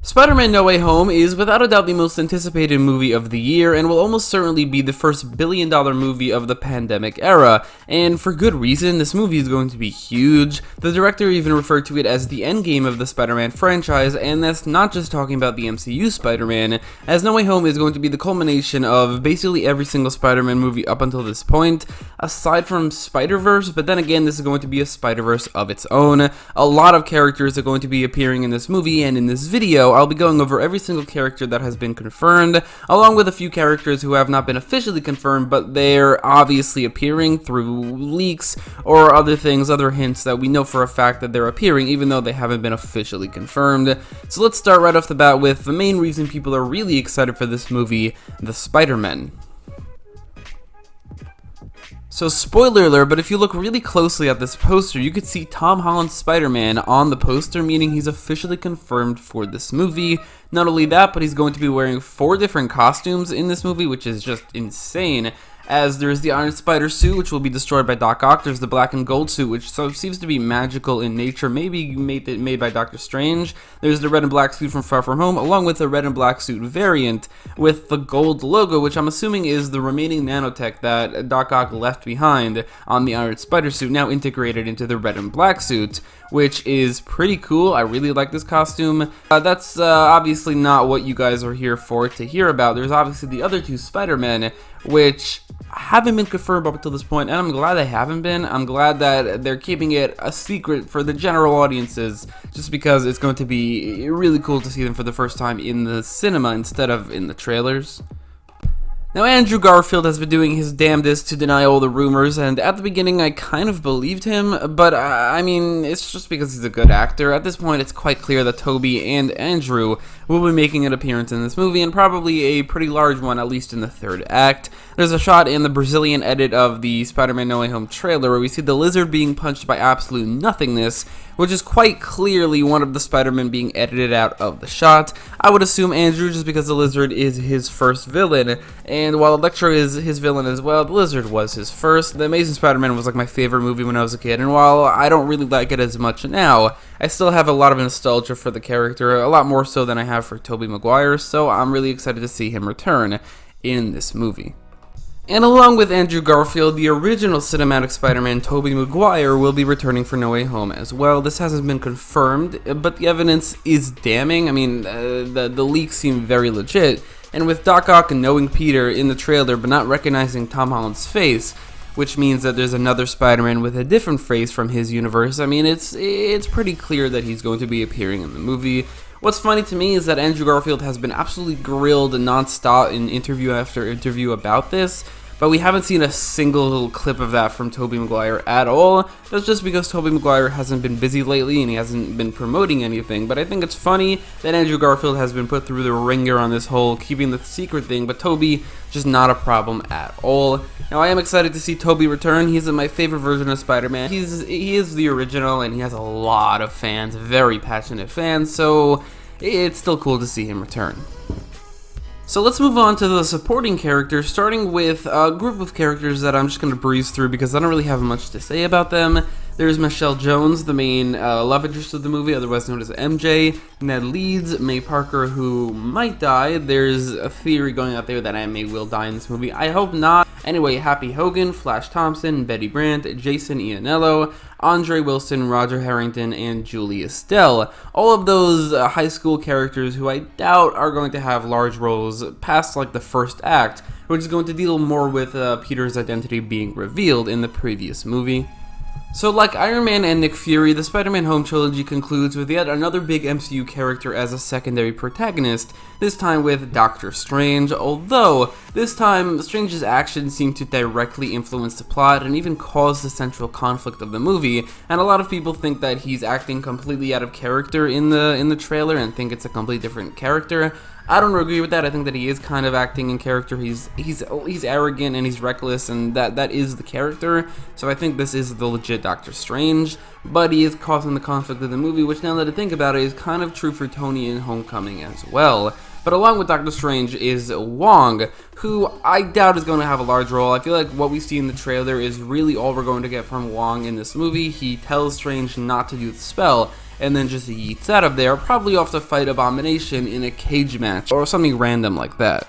Spider-Man No Way Home is without a doubt the most anticipated movie of the year and will almost certainly be the first billion-dollar movie of the pandemic era, and for good reason. This movie is going to be huge. The director even referred to it as the endgame of the Spider-Man franchise, and that's not just talking about the MCU Spider-Man, as No Way Home is going to be the culmination of basically every single Spider-Man movie up until this point, aside from Spider-Verse, but then again, this is going to be a Spider-Verse of its own. A lot of characters are going to be appearing in this movie, and in this video, I'll be going over every single character that has been confirmed, along with a few characters who have not been officially confirmed, but they're obviously appearing through leaks or other things, other hints that we know for a fact that they're appearing, even though they haven't been officially confirmed. So let's start right off the bat with the main reason people are really excited for this movie, the Spider-Man. So spoiler alert, but if you look really closely at this poster, you could see Tom Holland's Spider-Man on the poster, meaning he's officially confirmed for this movie. Not only that, but he's going to be wearing 4 different costumes in this movie, which is just insane. As there's the Iron Spider suit, which will be destroyed by Doc Ock. There's the black and gold suit, which seems to be magical in nature, maybe made by Doctor Strange. There's the red and black suit from Far From Home, along with the red and black suit variant with the gold logo, which I'm assuming is the remaining nanotech that Doc Ock left behind on the Iron Spider suit, now integrated into the red and black suit, which is pretty cool. I really like this costume. That's obviously not what you guys are here for to hear about. There's obviously the other 2 Spider-Men, which haven't been confirmed up until this point, and I'm glad they haven't been. I'm glad that they're keeping it a secret for the general audiences, just because it's going to be really cool to see them for the first time in the cinema instead of in the trailers. Now, Andrew Garfield has been doing his damnedest to deny all the rumors, and at the beginning I kind of believed him, but I mean, it's just because he's a good actor. At this point, it's quite clear that Toby and Andrew will be making an appearance in this movie, and probably a pretty large one, at least in the 3rd act. There's a shot in the Brazilian edit of the Spider-Man No Way Home trailer where we see the lizard being punched by absolute nothingness, which is quite clearly one of the Spider-Men being edited out of the shot. I would assume Andrew, just because the lizard is his first villain, and while Electro is his villain as well, the lizard was his first. The Amazing Spider-Man was like my favorite movie when I was a kid, and while I don't really like it as much now, I still have a lot of nostalgia for the character, a lot more so than I have for Toby Maguire, so I'm really excited to see him return in this movie. And along with Andrew Garfield, the original cinematic Spider-Man, Toby Maguire, will be returning for No Way Home as well. This hasn't been confirmed, but the evidence is damning. I mean, the leaks seem very legit. And with Doc Ock knowing Peter in the trailer but not recognizing Tom Holland's face, which means that there's another Spider-Man with a different face from his universe, I mean, it's pretty clear that he's going to be appearing in the movie. What's funny to me is that Andrew Garfield has been absolutely grilled non-stop in interview after interview about this, but we haven't seen a single little clip of that from Toby Maguire at all. That's just because Toby Maguire hasn't been busy lately and he hasn't been promoting anything, but I think it's funny that Andrew Garfield has been put through the ringer on this whole keeping the secret thing, but Toby, just not a problem at all. Now, I am excited to see Toby return. He's my favorite version of Spider-Man. He is the original, and he has a lot of fans, very passionate fans, so it's still cool to see him return. So let's move on to the supporting characters, starting with a group of characters that I'm just going to breeze through because I don't really have much to say about them. There's Michelle Jones, the main love interest of the movie, otherwise known as MJ. Ned Leeds, May Parker, who might die. There's a theory going out there that Aunt May will die in this movie. I hope not. Anyway, Happy Hogan, Flash Thompson, Betty Brant, Jason Iannello, Andre Wilson, Roger Harrington, and Julie Estelle. All of those high school characters who I doubt are going to have large roles past like the 1st act, which is going to deal more with Peter's identity being revealed in the previous movie. So like Iron Man and Nick Fury, the Spider-Man Home trilogy concludes with yet another big MCU character as a secondary protagonist, this time with Doctor Strange, although this time Strange's actions seem to directly influence the plot and even cause the central conflict of the movie, and a lot of people think that he's acting completely out of character in the trailer and think it's a completely different character. I don't agree with that. I think that he is kind of acting in character. He's arrogant and he's reckless, and that is the character. So I think this is the legit Doctor Strange, but he is causing the conflict of the movie, which now that I think about it is kind of true for Tony in Homecoming as well. But along with Doctor Strange is Wong, who I doubt is going to have a large role. I feel like what we see in the trailer is really all we're going to get from Wong in this movie. He tells Strange not to do the spell, and then just yeets out of there, probably off to fight Abomination in a cage match or something random like that.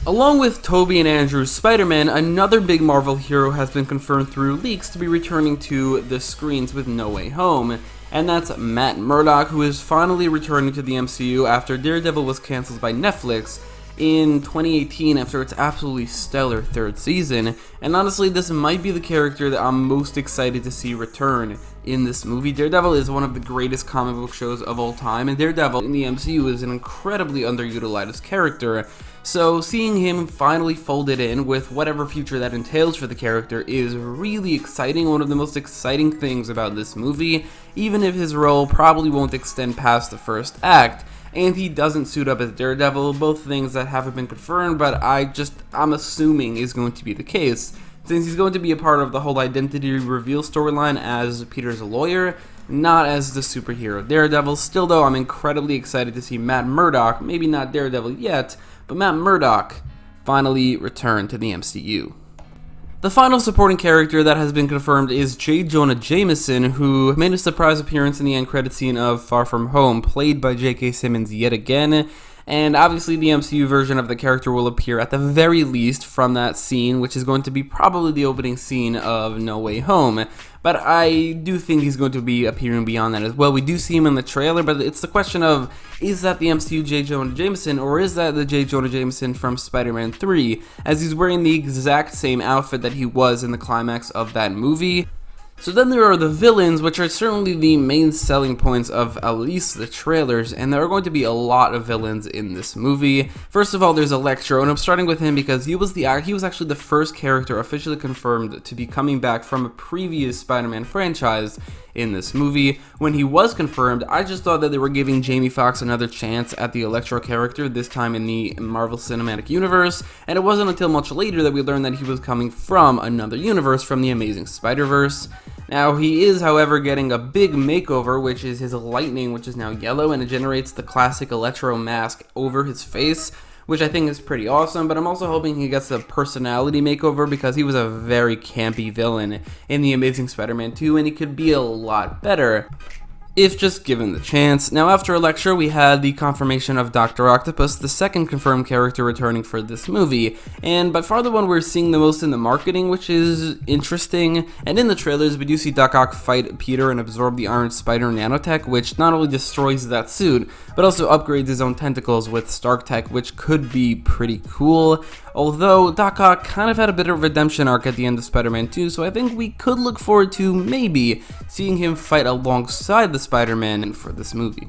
Along with Toby and Andrew's Spider-Man, another big Marvel hero has been confirmed through leaks to be returning to the screens with No Way Home, and that's Matt Murdock, who is finally returning to the MCU after Daredevil was cancelled by Netflix in 2018 after its absolutely stellar third season. And honestly, this might be the character that I'm most excited to see return in this movie. Daredevil is one of the greatest comic book shows of all time, and Daredevil in the MCU is an incredibly underutilized character. So seeing him finally folded in with whatever future that entails for the character is really exciting, one of the most exciting things about this movie, even if his role probably won't extend past the first act, and he doesn't suit up as Daredevil, both things that haven't been confirmed, but I'm assuming is going to be the case, since he's going to be a part of the whole identity reveal storyline as Peter's lawyer, not as the superhero Daredevil. Still though, I'm incredibly excited to see Matt Murdock, maybe not Daredevil yet, but Matt Murdock finally returned to the MCU. The final supporting character that has been confirmed is J. Jonah Jameson, who made a surprise appearance in the end credit scene of Far From Home, played by J.K. Simmons yet again. And obviously the MCU version of the character will appear at the very least from that scene, which is going to be probably the opening scene of No Way Home. But I do think he's going to be appearing beyond that as well. We do see him in the trailer, but it's the question of, is that the MCU J. Jonah Jameson, or is that the J. Jonah Jameson from Spider-Man 3, as he's wearing the exact same outfit that he was in the climax of that movie. So then there are the villains, which are certainly the main selling points of at least the trailers, and there are going to be a lot of villains in this movie. First of all, there's Electro, and I'm starting with him because he was actually the first character officially confirmed to be coming back from a previous Spider-Man franchise in this movie. When he was confirmed, I just thought that they were giving Jamie Foxx another chance at the Electro character, this time in the Marvel Cinematic Universe, and it wasn't until much later that we learned that he was coming from another universe, from the Amazing Spider-Verse. Now, he is, however, getting a big makeover, which is his lightning, which is now yellow, and it generates the classic Electro mask over his face, which I think is pretty awesome, but I'm also hoping he gets a personality makeover because he was a very campy villain in The Amazing Spider-Man 2, and he could be a lot better if just given the chance. Now, after Electro, we had the confirmation of Dr. Octopus, the second confirmed character returning for this movie, and by far the one we're seeing the most in the marketing, which is interesting. And in the trailers, we do see Doc Ock fight Peter and absorb the Iron Spider nanotech, which not only destroys that suit, but also upgrades his own tentacles with Stark Tech, which could be pretty cool. Although Doc Ock kind of had a bit of a redemption arc at the end of Spider-Man 2, so I think we could look forward to maybe seeing him fight alongside the Spider-Man for this movie.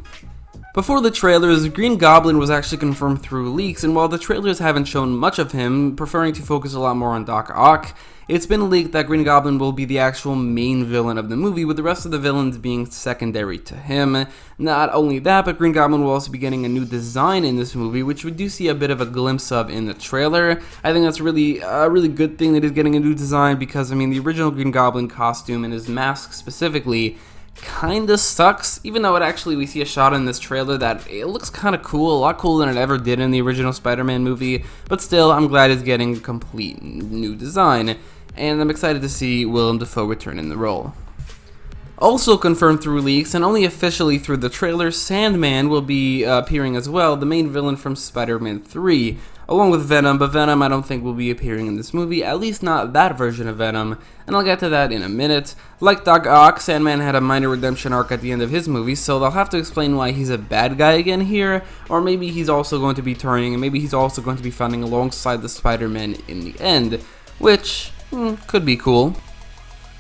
Before the trailers, Green Goblin was actually confirmed through leaks, and while the trailers haven't shown much of him, preferring to focus a lot more on Doc Ock, it's been leaked that Green Goblin will be the actual main villain of the movie, with the rest of the villains being secondary to him. Not only that, but Green Goblin will also be getting a new design in this movie, which we do see a bit of a glimpse of in the trailer. I think that's really a really good thing that he's getting a new design, because, I mean, the original Green Goblin costume and his mask specifically kinda sucks, even though we see a shot in this trailer that it looks kinda cool, a lot cooler than it ever did in the original Spider-Man movie, but still, I'm glad he's getting a complete new design, and I'm excited to see Willem Dafoe return in the role. Also confirmed through leaks, and only officially through the trailer, Sandman will be appearing as well, the main villain from Spider-Man 3, along with Venom, but Venom I don't think will be appearing in this movie, at least not that version of Venom, and I'll get to that in a minute. Like Doc Ock, Sandman had a minor redemption arc at the end of his movie, so they'll have to explain why he's a bad guy again here, or maybe he's also going to be turning, and maybe he's also going to be fighting alongside the Spider-Man in the end, which could be cool.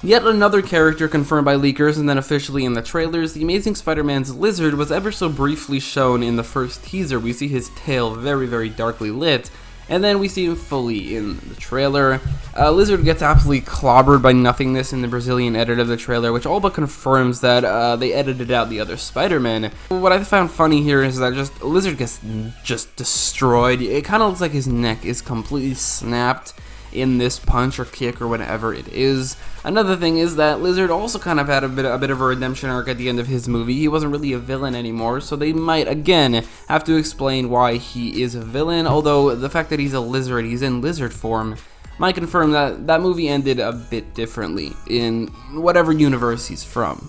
Yet another character confirmed by leakers and then officially in the trailers, the Amazing Spider-Man's Lizard was ever so briefly shown in the first teaser. We see his tail very, very darkly lit, and then we see him fully in the trailer. Lizard gets absolutely clobbered by nothingness in the Brazilian edit of the trailer, which all but confirms that they edited out the other Spider-Man. What I found funny here is that Lizard gets just destroyed. It kind of looks like his neck is completely snapped in this punch or kick or whatever it is. Another thing is that Lizard also kind of had a bit of a redemption arc at the end of his movie. He wasn't really a villain anymore, so they might again have to explain why he is a villain, although the fact that he's a lizard, he's in lizard form, might confirm that that movie ended a bit differently in whatever universe he's from.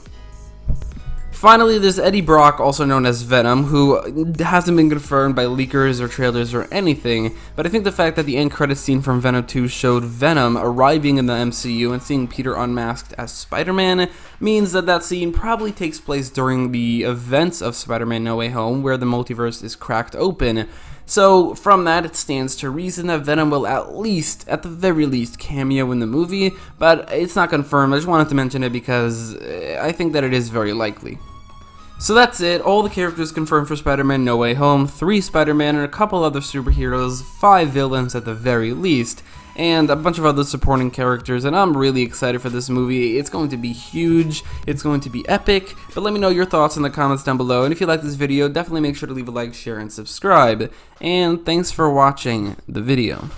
Finally, there's Eddie Brock, also known as Venom, who hasn't been confirmed by leakers or trailers or anything, but I think the fact that the end credits scene from Venom 2 showed Venom arriving in the MCU and seeing Peter unmasked as Spider-Man means that that scene probably takes place during the events of Spider-Man No Way Home, where the multiverse is cracked open. So from that, it stands to reason that Venom will at the very least, cameo in the movie, but it's not confirmed. I just wanted to mention it because I think that it is very likely. So that's it, all the characters confirmed for Spider-Man No Way Home, 3 Spider-Man and a couple other superheroes, 5 villains at the very least, and a bunch of other supporting characters, and I'm really excited for this movie. It's going to be huge, it's going to be epic, but let me know your thoughts in the comments down below, and if you like this video, definitely make sure to leave a like, share, and subscribe, and thanks for watching the video.